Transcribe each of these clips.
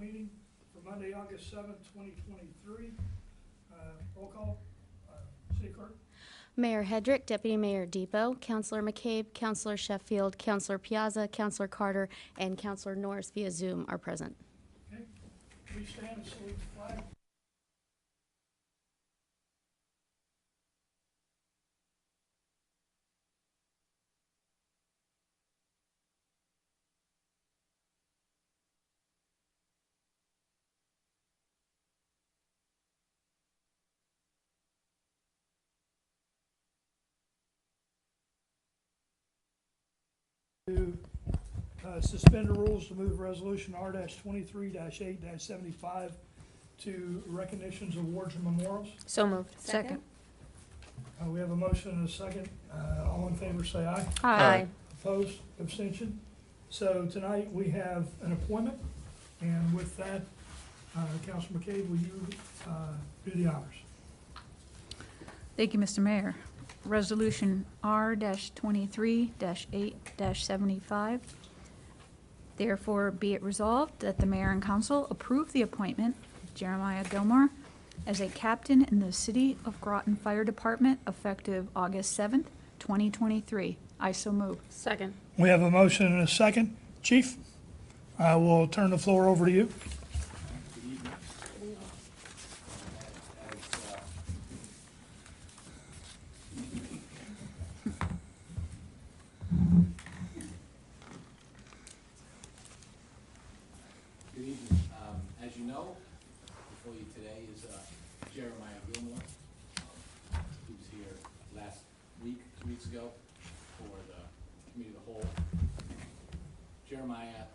meeting for Monday, August 7th, 2023. Roll call. City Clerk. Mayor Hedrick, Deputy Mayor Depot, Councilor McCabe, Councilor Sheffield, Councilor Piazza, Councilor Carter, and Councilor Norris via Zoom are present. Okay. Please stand and salute the flag. To suspend the rules to move resolution R-23-8-75 to recognitions, awards, and memorials. So moved. Second. We have a motion and a second. All in favor say aye. Aye. Opposed, abstention. So tonight we have an appointment, and with that, Councilor McCabe, will you do the honors? Thank you, Mr. Mayor. Resolution R-23-8-75. Therefore, be it resolved that the mayor and council approve the appointment of Jeremiah Gilmore as a captain in the City of Groton Fire Department effective August 7th, 2023. I so move. Second. We have a motion and a second. Chief, I will turn the floor over to you. Good evening. As you know, before you today is Jeremiah Gilmore. He was here last week, 2 weeks ago, for the committee of the whole. Jeremiah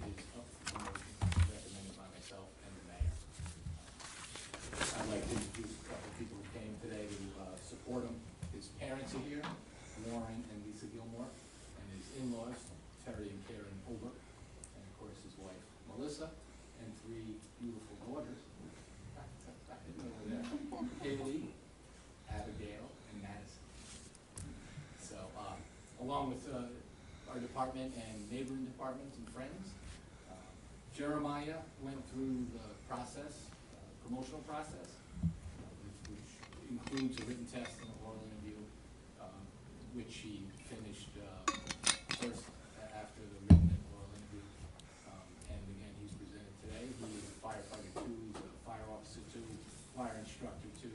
is up for promotion, recommended by myself and the mayor. I'd like to introduce a couple of people who came today to support him. His parents are here, Lauren and Lisa Gilmore, and his in-laws, Terry and Karen Holbert, and of course his wife, Melissa, and 3 beautiful daughters. I didn't know they were there. Haley, Abigail, and Madison. So, along with our department and neighboring departments and friends, Jeremiah went through the process, promotional process, which includes a written test and an oral interview, which he finished first after the written and oral interview. And again, he's presented today. He is a firefighter 2, he's a fire officer 2, fire instructor 2.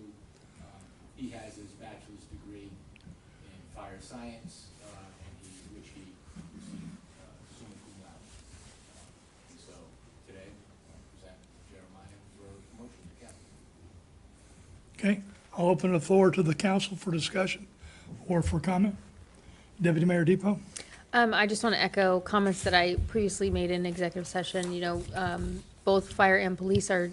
He has his bachelor's degree in fire science, which he received summa cum laude. And so today, I present Jeremiah for promotion to captain. Okay, I'll open the floor to the council for discussion or for comment. Deputy Mayor Depot. I just want to echo comments that I previously made in executive session. You know, both fire and police are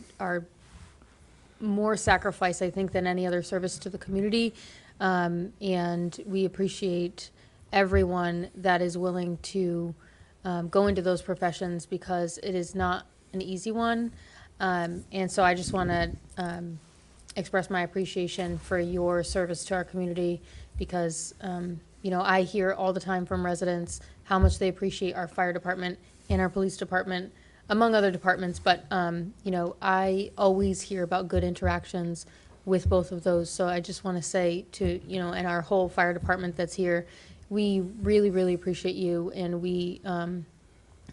more sacrifice, I think, than any other service to the community. And we appreciate everyone that is willing to go into those professions because it is not an easy one. And so I just want to express my appreciation for your service to our community because, you know, I hear all the time from residents how much they appreciate our fire department and our police department, among other departments. But, you know, I always hear about good interactions with both of those. So I just want to say to, you know, and our whole fire department that's here, we really, really appreciate you. And we,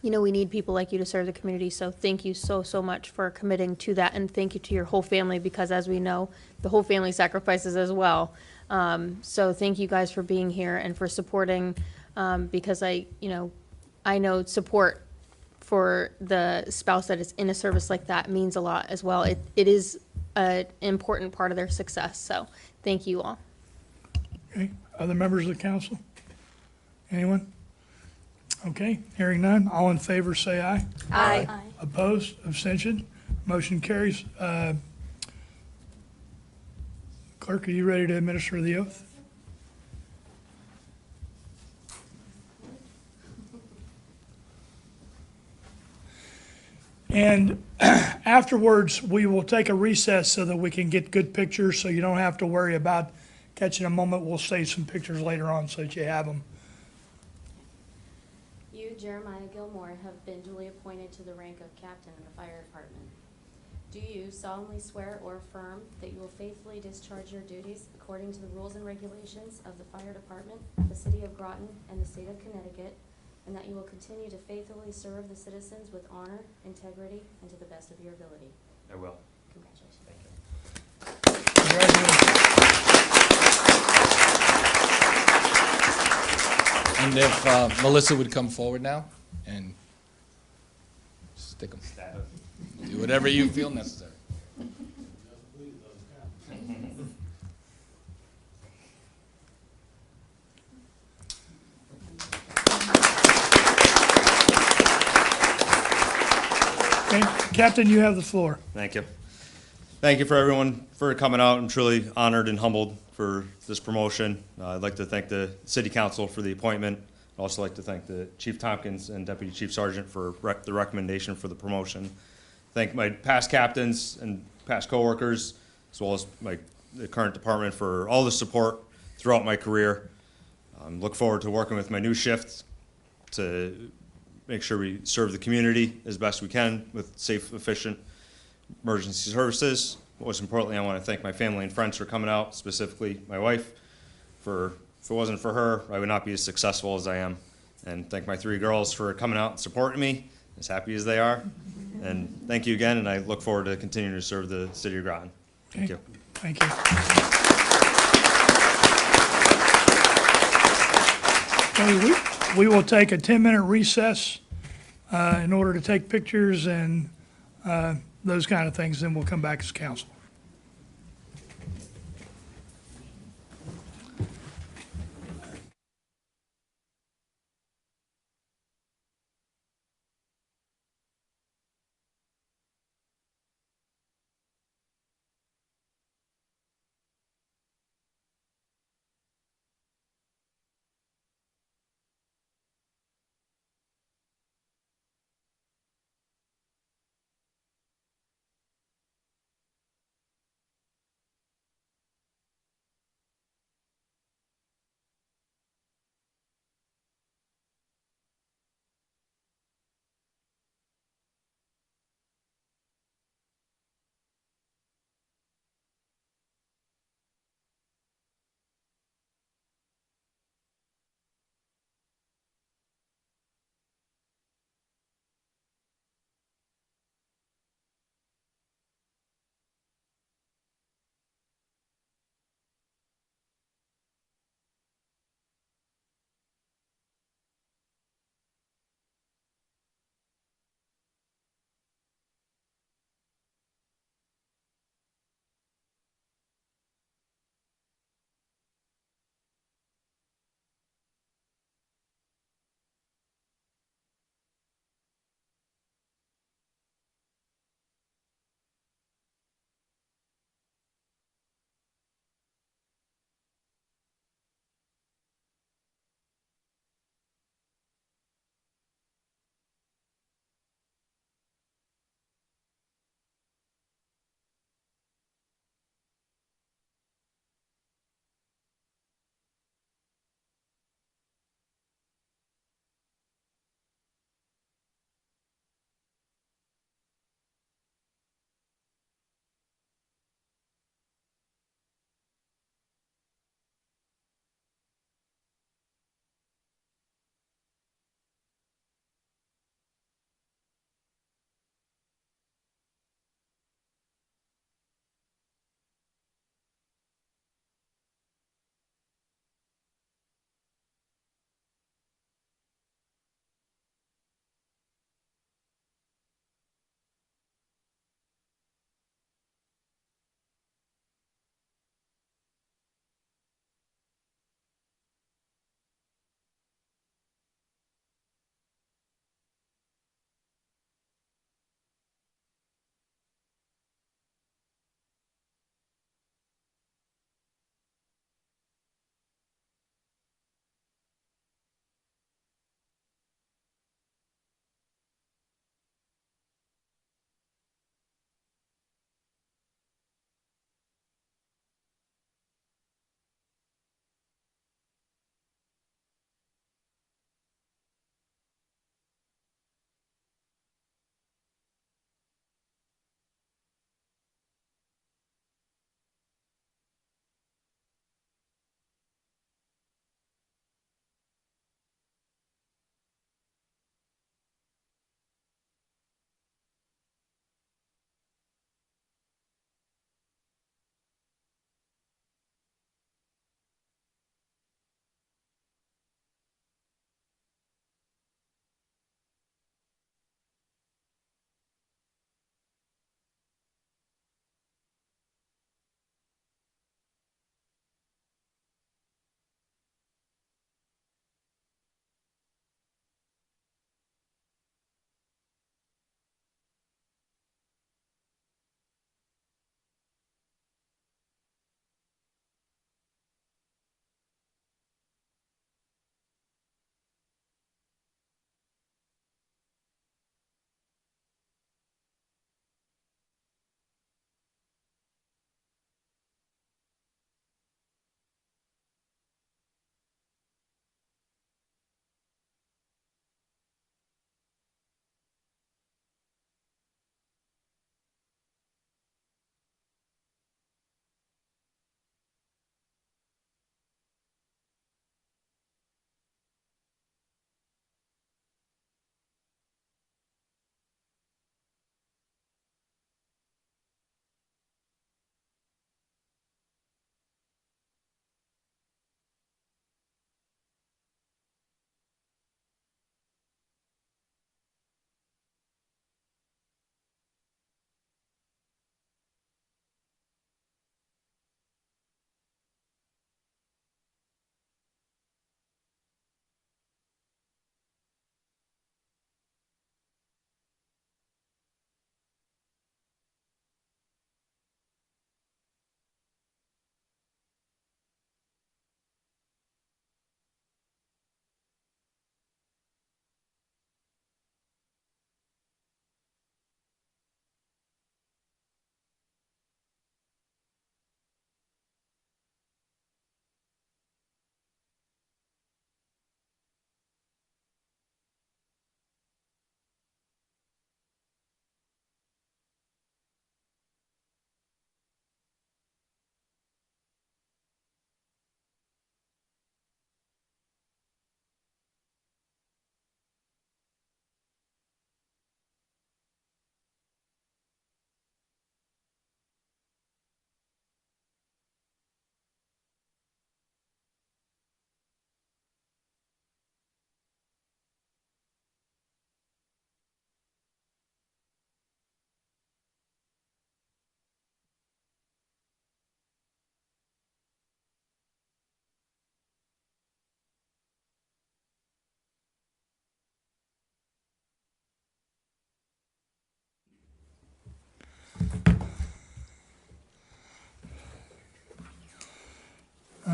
you know, we need people like you to serve the community. So thank you so, so much for committing to that. And thank you to your whole family, because as we know, the whole family sacrifices as well. So thank you guys for being here and for supporting, because I know support for the spouse that is in a service like that means a lot as well. It is an important part of their success. So thank you all. Okay, other members of the council? Anyone? Okay, hearing none. All in favor say aye. Aye. Opposed? Abstention? Motion carries. Clerk, are you ready to administer the oath? And afterwards, we will take a recess so that we can get good pictures, so you don't have to worry about catching a moment. We'll save some pictures later on so that you have them. You you, Jeremiah Gilmore, have been duly appointed to the rank of captain in the fire department. Do you solemnly swear or affirm that you will faithfully discharge your duties according to the rules and regulations of the fire department, the city of Groton, and the state of Connecticut, and that you will continue to faithfully serve the citizens with honor, integrity, and to the best of your ability? I will. Congratulations. Thank you. Congratulations. And if Melissa would come forward now and stick them. Do whatever you feel necessary. Okay, Captain, you have the floor. Thank you. Thank you for everyone for coming out. I'm truly honored and humbled for this promotion. I'd like to thank the City Council for the appointment. I'd also like to thank the Chief Tompkins and Deputy Chief Sergeant for the recommendation for the promotion. Thank my past captains and past coworkers, as well as the current department for all the support throughout my career. Look forward to working with my new shift to make sure we serve the community as best we can with safe, efficient emergency services. Most importantly, I want to thank my family and friends for coming out, specifically my wife. If it wasn't for her, I would not be as successful as I am. And thank my 3 girls for coming out and supporting me, as happy as they are. And thank you again, and I look forward to continuing to serve the city of Groton. Thank you. Thank you. Okay, we will take a 10-minute recess in order to take pictures and those kind of things, then we'll come back as council.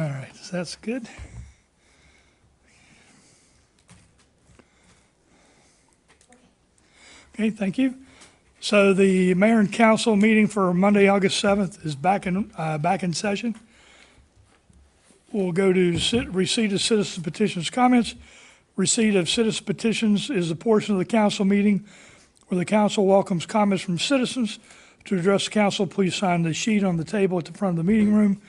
right, so that's good. Okay, thank you. So the mayor and council meeting for Monday, August 7th is back in session. We'll go to receipt of citizen petitions comments. Receipt of citizen petitions is the portion of the council meeting where the council welcomes comments from citizens. To address the council, please sign the sheet on the table at the front of the meeting room.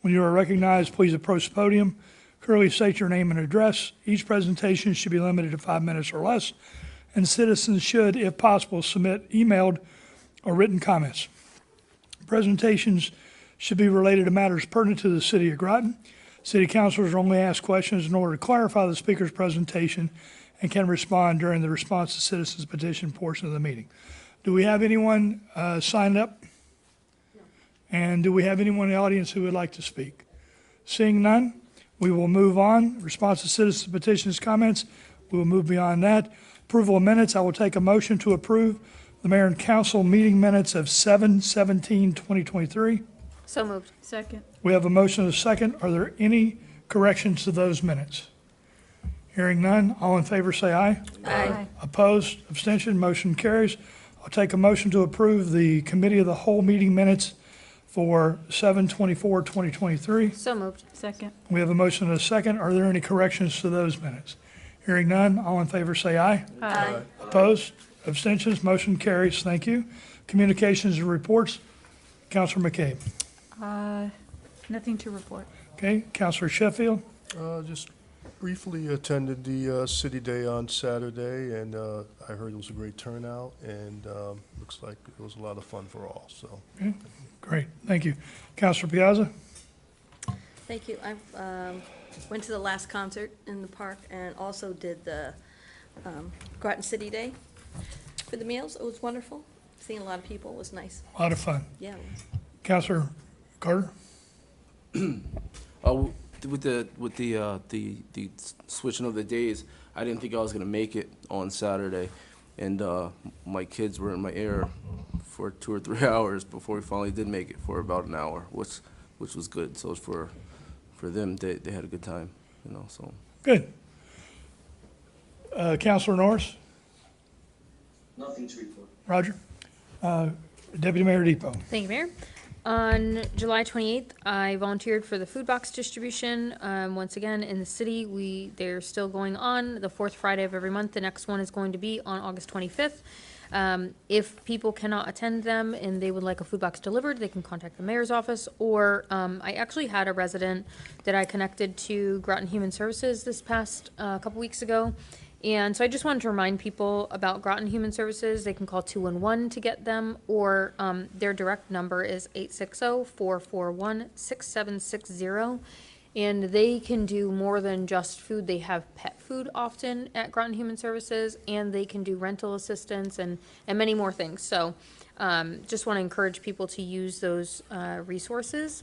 When you are recognized, please approach the podium. Clearly state your name and address. Each presentation should be limited to 5 minutes or less, and citizens should, if possible, submit emailed or written comments. Presentations should be related to matters pertinent to the city of Groton. City councilors only ask questions in order to clarify the speaker's presentation and can respond during the response to citizens petition portion of the meeting. Do we have anyone signed up? No. And do we have anyone in the audience who would like to speak? Seeing none, we will move on. Response to citizens petitions comments, we will move beyond that. Approval of minutes, I will take a motion to approve the mayor and council meeting minutes of 7/17/2023. So moved. Second. We have a motion and a second. Are there any corrections to those minutes? Hearing none, all in favor say aye. Aye. Opposed, abstention, motion carries. I'll take a motion to approve the committee of the whole meeting minutes for 7/24/2023. So moved. Second. We have a motion and a second. Are there any corrections to those minutes? Hearing none, all in favor say aye. Aye. Opposed, abstentions, motion carries. Thank you. Communications and reports, Councilor McCabe. Nothing to report. Okay, Councilor Sheffield. Just briefly attended the City Day on Saturday, and I heard it was a great turnout, and looks like it was a lot of fun for all, so. Okay, great, thank you. Councilor Piazza. Thank you. I went to the last concert in the park and also did the Groton City Day for the meals. It was wonderful. Seeing a lot of people was nice. A lot of fun. Yeah. It was. Councilor Carter. With the switching of the days, I didn't think I was gonna make it on Saturday, and my kids were in my ear for 2 or 3 hours before we finally did make it for about an hour, which was good. So for them, they had a good time, you know. So Good. Councilor Norris. Nothing to report. Roger. Deputy Mayor Depot. Thank you, Mayor. On July 28th, I volunteered for the food box distribution. Once again, in the city, they're still going on the fourth Friday of every month. The next one is going to be on August 25th. If people cannot attend them and they would like a food box delivered, they can contact the mayor's office. Or I actually had a resident that I connected to Groton Human Services this past couple weeks ago. And so I just wanted to remind people about Groton Human Services. They can call 211 to get them, or their direct number is 860-441-6760. And they can do more than just food. They have pet food often at Groton Human Services, and they can do rental assistance and many more things. So just want to encourage people to use those resources.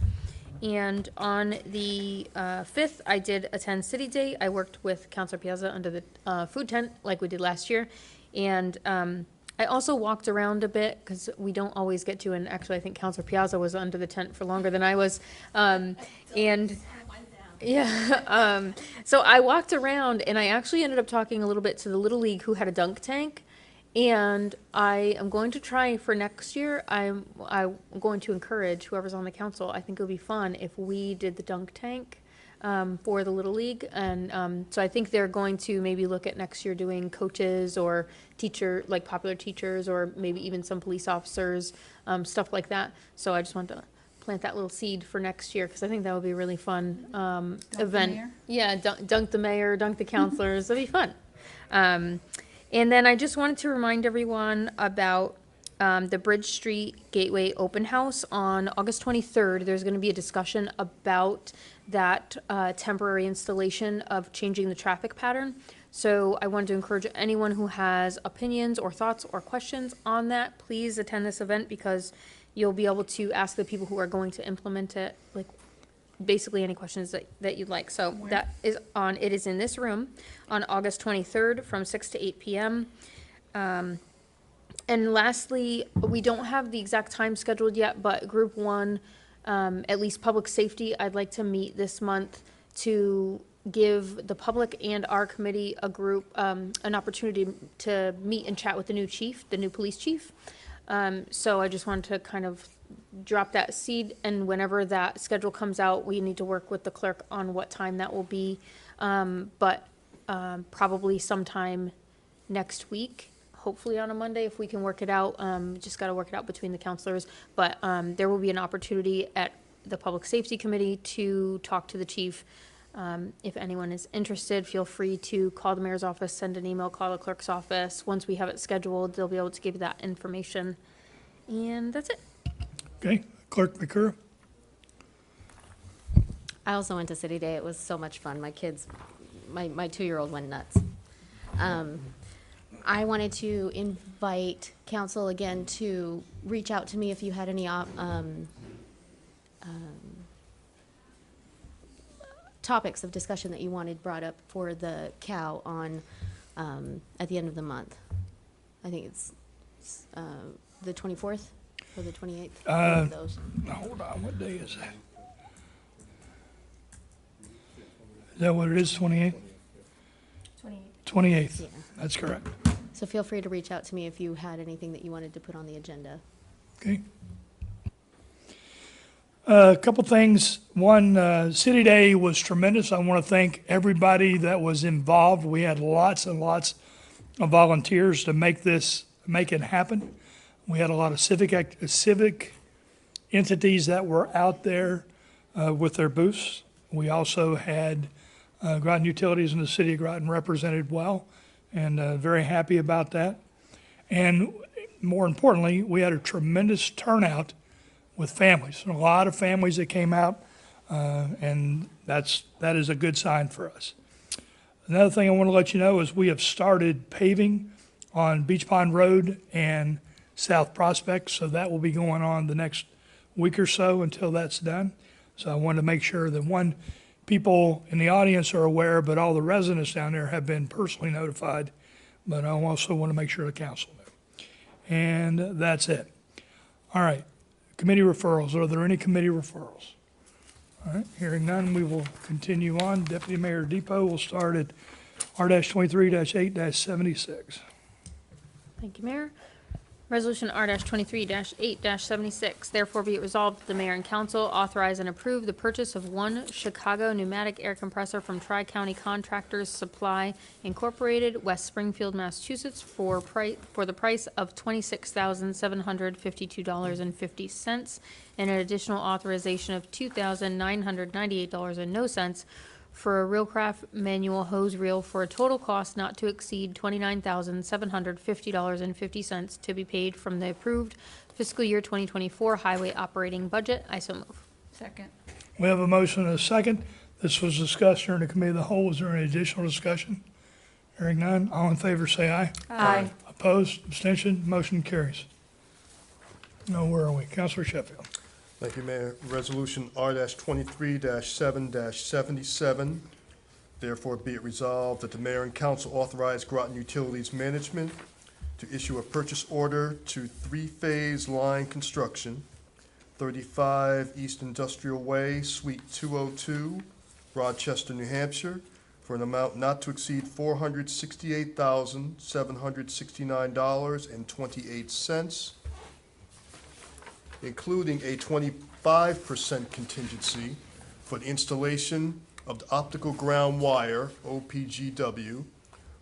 And on the 5th, I did attend City Day. I worked with Councilor Piazza under the food tent like we did last year. And I also walked around a bit because we don't always get to, and actually I think Councilor Piazza was under the tent for longer than I was. So I walked around and I actually ended up talking a little bit to the Little League who had a dunk tank. And I am going to try for next year. I'm going to encourage whoever's on the council. I think it would be fun if we did the dunk tank for the Little League. And so I think they're going to maybe look at next year doing coaches or like popular teachers, or maybe even some police officers, stuff like that. So I just want to plant that little seed for next year, because I think that would be a really fun event. Mayor? Yeah, dunk the mayor, dunk the counselors. It'll be fun. And then I just wanted to remind everyone about the Bridge Street Gateway Open House on August 23rd. There's going to be a discussion about that temporary installation of changing the traffic pattern. So I wanted to encourage anyone who has opinions or thoughts or questions on that, please attend this event, because you'll be able to ask the people who are going to implement it, like, basically any questions that you'd like. So that is it is in this room on August 23rd from 6 to 8 p.m. And lastly, we don't have the exact time scheduled yet, but Group 1 at least public safety, I'd like to meet this month to give the public and our committee a group, an opportunity to meet and chat with the new chief, the new police chief. So I just wanted to kind of drop that seed, and whenever that schedule comes out, we need to work with the clerk on what time that will be. But probably sometime next week, hopefully on a Monday, if we can work it out. Just got to work it out between the counselors. But there will be an opportunity at the Public Safety Committee to talk to the chief. If anyone is interested, feel free to call the mayor's office, send an email, call the clerk's office. Once we have it scheduled, they'll be able to give you that information. And that's it. Okay, Clerk McCurra. I also went to City Day. It was so much fun. My kids, my 2-year-old went nuts. I wanted to invite council again to reach out to me if you had any topics of discussion that you wanted brought up for the cow on at the end of the month. I think it's the 24th or the 28th. One of those. Hold on, what day is that? Is that what it is, 28th? 28th, Yeah. that's correct. So feel free to reach out to me if you had anything that you wanted to put on the agenda. Okay. A couple things. One, City Day was tremendous. I want to thank everybody that was involved. We had lots and lots of volunteers to make it happen. We had a lot of civic entities that were out there with their booths. We also had Groton Utilities and the City of Groton represented well, and very happy about that. And more importantly, we had a tremendous turnout with families. A lot of families that came out, and that is a good sign for us. Another thing I want to let you know is we have started paving on Beach Pond Road and South Prospect, so that will be going on the next week or so until that's done. So I wanted to make sure that people in the audience are aware, but all the residents down there have been personally notified. But I also want to make sure the council knew. And that's it. All right. Committee referrals. Are there any committee referrals? All right. Hearing none, we will continue on. Deputy Mayor Depot will start at R-23-8-76. Thank you, Mayor. Resolution R-23-8-76, therefore be it resolved that the mayor and council authorize and approve the purchase of one Chicago pneumatic air compressor from Tri-County Contractors Supply Incorporated, West Springfield, Massachusetts, for the price of $26,752.50, and an additional authorization of $2,998.00 for a Reelcraft manual hose reel for a total cost not to exceed $29,750.50 to be paid from the approved fiscal year 2024 highway operating budget. I so move. Second. We have a motion and a second. This was discussed during the committee of the whole. Is there any additional discussion? Hearing none, all in favor say aye. Aye. Opposed, abstention, motion carries. Now, where are we? Councilor Sheffield. Thank you, Mayor. Resolution R-23-7-77. Therefore, be it resolved that the mayor and council authorize Groton Utilities Management to issue a purchase order to three-phase line construction, 35 East Industrial Way, Suite 202, Rochester, New Hampshire, for an amount not to exceed $468,769.28, including a 25% contingency for the installation of the optical ground wire, OPGW,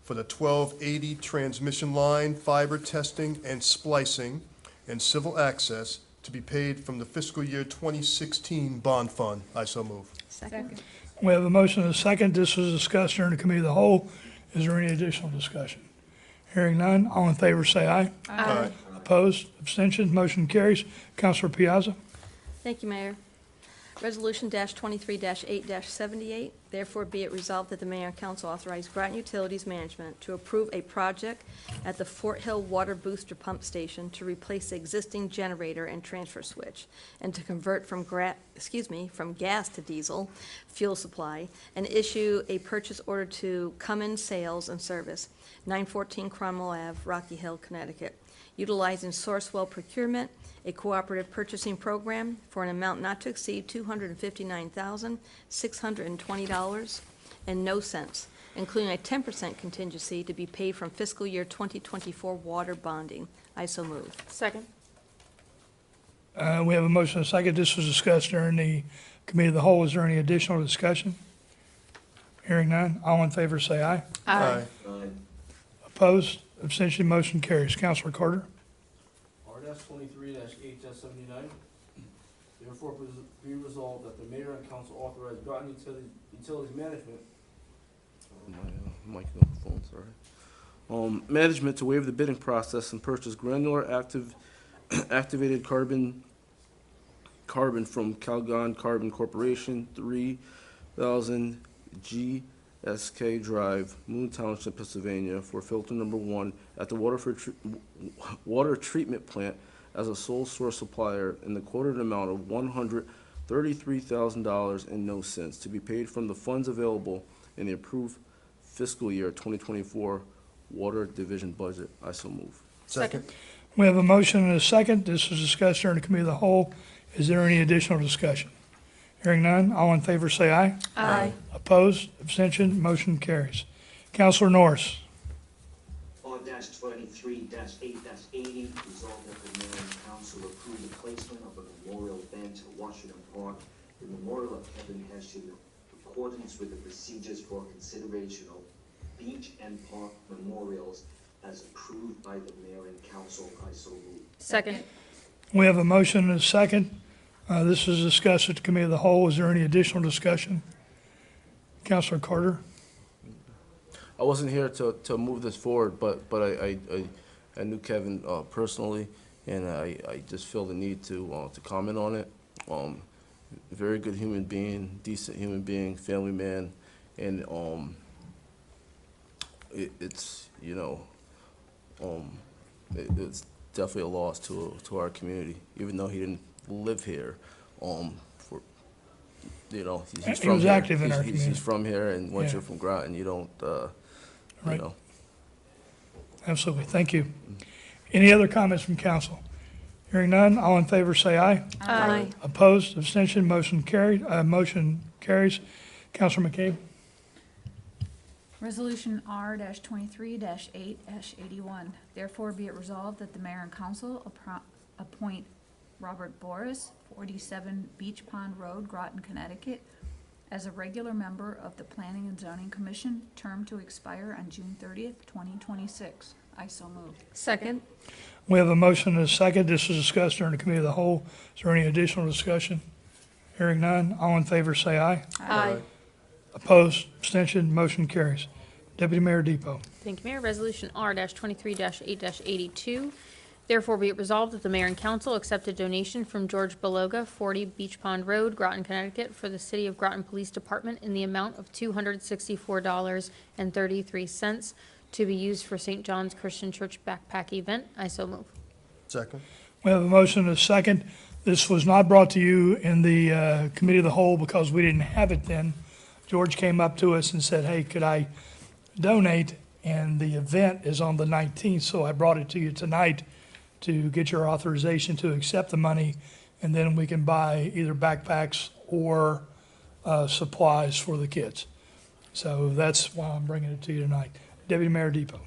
for the 1280 transmission line, fiber testing and splicing, and civil access to be paid from the fiscal year 2016 bond fund. I so move. Second. We have a motion and a second. This was discussed during the committee of the whole. Is there any additional discussion? Hearing none, all in favor say aye. Aye. Opposed, abstentions, motion carries. Councilor Piazza. Thank you, Mayor. Resolution -23-8-78, therefore be it resolved that the mayor and council authorize Groton Utilities Management to approve a project at the Fort Hill Water Booster Pump Station to replace the existing generator and transfer switch, and to convert from gas to diesel fuel supply, and issue a purchase order to Cummins Sales and Service, 914 Cromwell Ave, Rocky Hill, Connecticut, utilizing Sourcewell Procurement, a cooperative purchasing program for an amount not to exceed $259,620.00, including a 10% contingency to be paid from fiscal year 2024 water bonding. I so move. Second. We have a motion and a second. This was discussed during the committee of the whole. Is there any additional discussion? Hearing none. All in favor say aye. Aye. Aye. Opposed? Abstention? Motion carries. Counselor Carter? R-23-8-79, therefore be resolved that the mayor and council authorize Groton Utilities Management, Microphone, sorry. Management to waive the bidding process and purchase granular activated carbon from Calgon Carbon Corporation, 3000 GSK Drive, Moon Township, Pennsylvania, for filter number 1 at the water treatment plant as a sole source supplier in the quoted amount of $133,000 and no cents to be paid from the funds available in the approved fiscal year 2024 Water Division budget. I so move. Second. We have a motion and a second. This was discussed during the committee of the whole. Is there any additional discussion? Hearing none. All in favor say aye. Aye. Opposed? Abstention? Motion carries. Counselor Norris? R-23-8-80, resolved that the mayor and council approve the placement of a memorial bench at Washington Park, the memorial of Kevin Hesh in accordance with the procedures for consideration of beach and park memorials as approved by the mayor and council. I so move. Second. We have a motion and a second. This was discussed at the committee of the whole. Is there any additional discussion? Counselor Carter? I wasn't here to move this forward, but I knew Kevin personally, and I just feel the need to comment on it. Very good human being, decent human being, family man, and it's it's definitely a loss to our community, even though he didn't live here. He's He from was here. active in our community. He's from here, and once Yeah. you're from Groton, you don't, Right. you know. Absolutely. Thank you. Any other comments from council? Hearing none. All in favor say aye. Aye. Opposed? Abstention? Motion carried. Motion carries. Counselor McCabe? Resolution R-23-8-81. Therefore be it resolved that the mayor and council appoint Robert Boris, 47 Beach Pond Road, Groton, Connecticut, as a regular member of the Planning and Zoning Commission, term to expire on June 30th, 2026. I so move. Second. We have a motion and a second. This was discussed during the committee of the whole. Is there any additional discussion? Hearing none. All in favor say aye. Aye. Opposed? Abstention? Motion carries. Deputy Mayor Depot. Thank you, Mayor. Resolution R-23-8-82. Therefore be it resolved that the mayor and council accept a donation from George Beloga, 40 Beach Pond Road, Groton, Connecticut, for the City of Groton Police Department in the amount of $264.33 to be used for St. John's Christian Church backpack event. I so move. Second. We have a motion and a second. This was not brought to you in the committee of the whole because we didn't have it then. George came up to us and said, hey, could I donate? And the event is on the 19th, so I brought it to you tonight to get your authorization to accept the money, and then we can buy either backpacks or supplies for the kids. So that's why I'm bringing it to you tonight. Deputy Mayor Depot.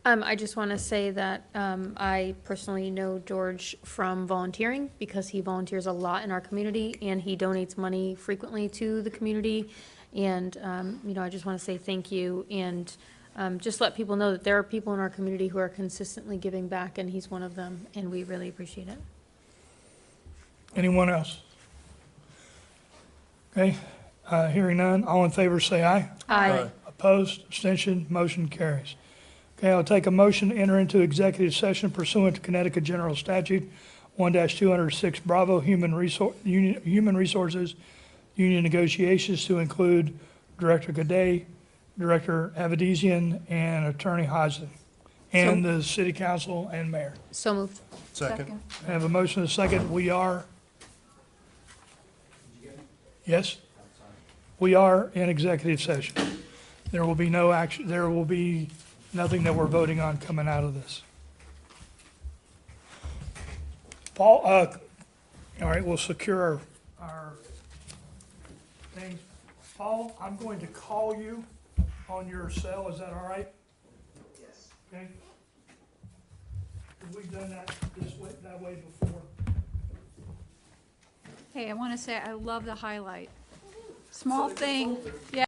I just want to say that I personally know George from volunteering because he volunteers a lot in our community and he donates money frequently to the community. And, I just want to say thank you and just let people know that there are people in our community who are consistently giving back and he's one of them and we really appreciate it. Anyone else? Okay, hearing none. All in favor say aye. Aye. Opposed, abstention, motion carries. Okay, I'll take a motion to enter into executive session pursuant to Connecticut General Statute 1-206 Bravo, Human Resources, Union Negotiations to include Director Gaudet, Director Avedisian, and Attorney Hodgson, and the City Council and Mayor. So moved. Second. I have a motion and a second. We are, yes? We are in executive session. There will be no action, there will be nothing that we're voting on coming out of this. Paul, all right, we'll secure our things. Paul, I'm going to call you on your cell, is that all right? Yes. Okay? Have we done that this way, that way before? Hey, I want to say I love the highlight. Small thing, yeah.